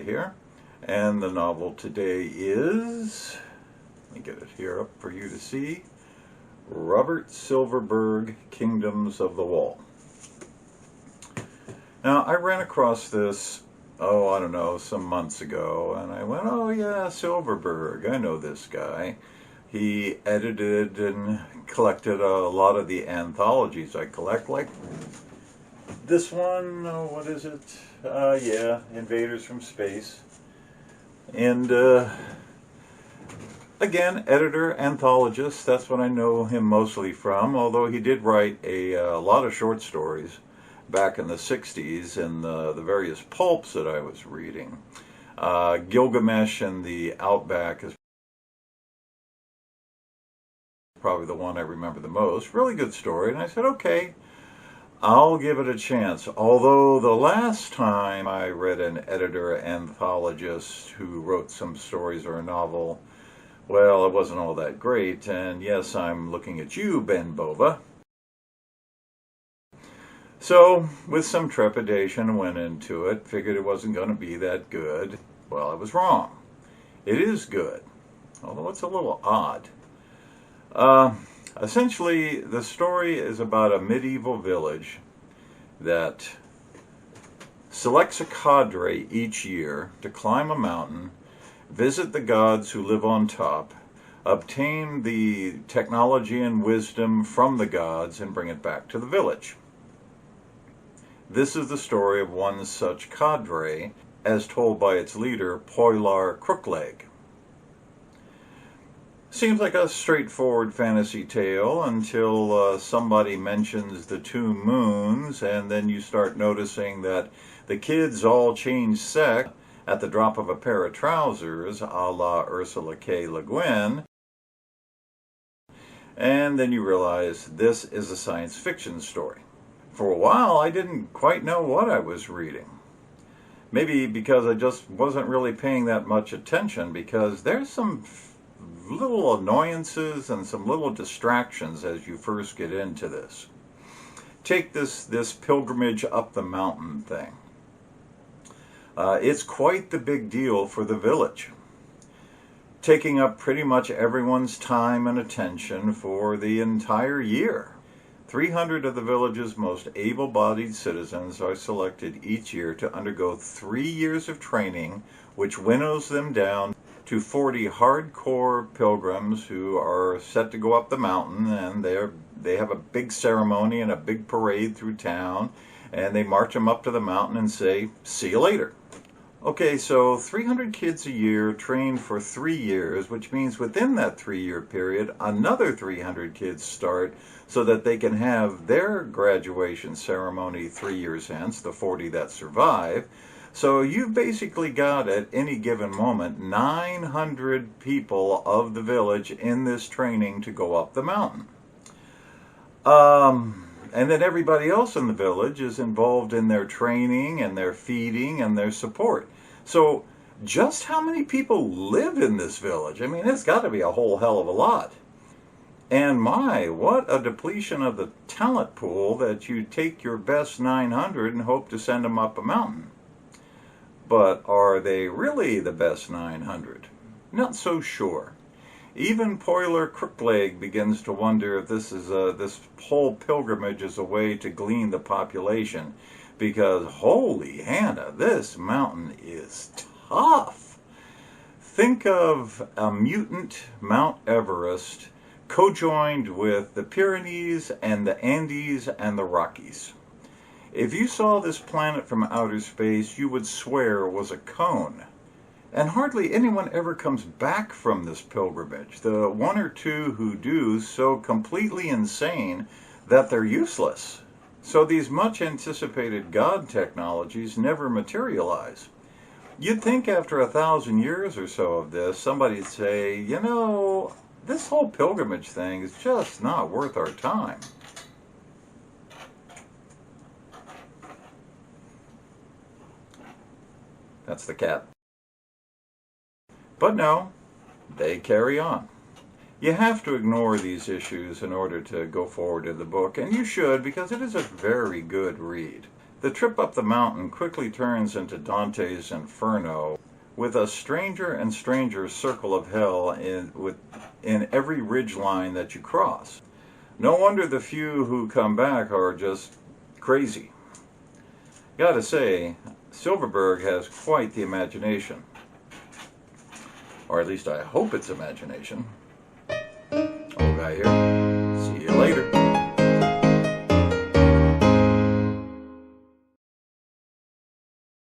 here, and the novel today is, let me get it here up for you to see, Robert Silverberg, Kingdoms of the Wall. Now, I ran across this, I don't know, some months ago, and I went, oh yeah, Silverberg, I know this guy. He edited and collected a lot of the anthologies I collect, like this one, what is it? Yeah, Invaders from Space. And again, editor, anthologist, that's what I know him mostly from, although he did write a lot of short stories back in the 60s in the various pulps that I was reading. Gilgamesh and the Outback is probably the one I remember the most. Really good story, and I said, okay, I'll give it a chance. Although the last time I read an editor anthologist who wrote some stories or a novel, well, it wasn't all that great. And yes, I'm looking at you, Ben Bova. So, with some trepidation, went into it, figured it wasn't going to be that good. Well, I was wrong. It is good, although it's a little odd. Essentially, the story is about a medieval village that selects a cadre each year to climb a mountain, visit the gods who live on top, obtain the technology and wisdom from the gods, and bring it back to the village. This is the story of one such cadre, as told by its leader, Poilar Crookleg. Seems like a straightforward fantasy tale until somebody mentions the two moons, and then you start noticing that the kids all change sex at the drop of a pair of trousers, a la Ursula K. Le Guin. And then you realize this is a science fiction story. For a while, I didn't quite know what I was reading. Maybe because I just wasn't really paying that much attention, because there's some little annoyances and some little distractions as you first get into this. Take this pilgrimage up the mountain thing. It's quite the big deal for the village, taking up pretty much everyone's time and attention for the entire year. 300 of the village's most able-bodied citizens are selected each year to undergo 3 years of training, which winnows them down to 40 hardcore pilgrims who are set to go up the mountain, and they have a big ceremony and a big parade through town, and they march them up to the mountain and say, see you later. Okay, so 300 kids a year trained for 3 years, which means within that 3-year period, another 300 kids start so that they can have their graduation ceremony 3 years hence, the 40 that survive. So you've basically got, at any given moment, 900 people of the village in this training to go up the mountain. And then everybody else in the village is involved in their training and their feeding and their support. So just how many people live in this village? I mean, it's got to be a whole hell of a lot. And my, what a depletion of the talent pool that you take your best 900 and hope to send them up a mountain. But are they really the best 900? Not so sure. Even Poilar Crookleg begins to wonder if this whole pilgrimage is a way to glean the population, because holy Hannah, this mountain is tough. Think of a mutant Mount Everest co-joined with the Pyrenees and the Andes and the Rockies. If you saw this planet from outer space, you would swear it was a cone. And hardly anyone ever comes back from this pilgrimage. The one or two who do, so completely insane that they're useless. So these much anticipated God technologies never materialize. You'd think after 1,000 years or so of this, somebody'd say, you know, this whole pilgrimage thing is just not worth our time. That's the cat. But no, they carry on. You have to ignore these issues in order to go forward in the book, and you should, because it is a very good read. The trip up the mountain quickly turns into Dante's Inferno, with a stranger and stranger circle of hell in every ridgeline that you cross. No wonder the few who come back are just crazy. Gotta say, Silverberg has quite the imagination. Or at least I hope it's imagination. Old guy here.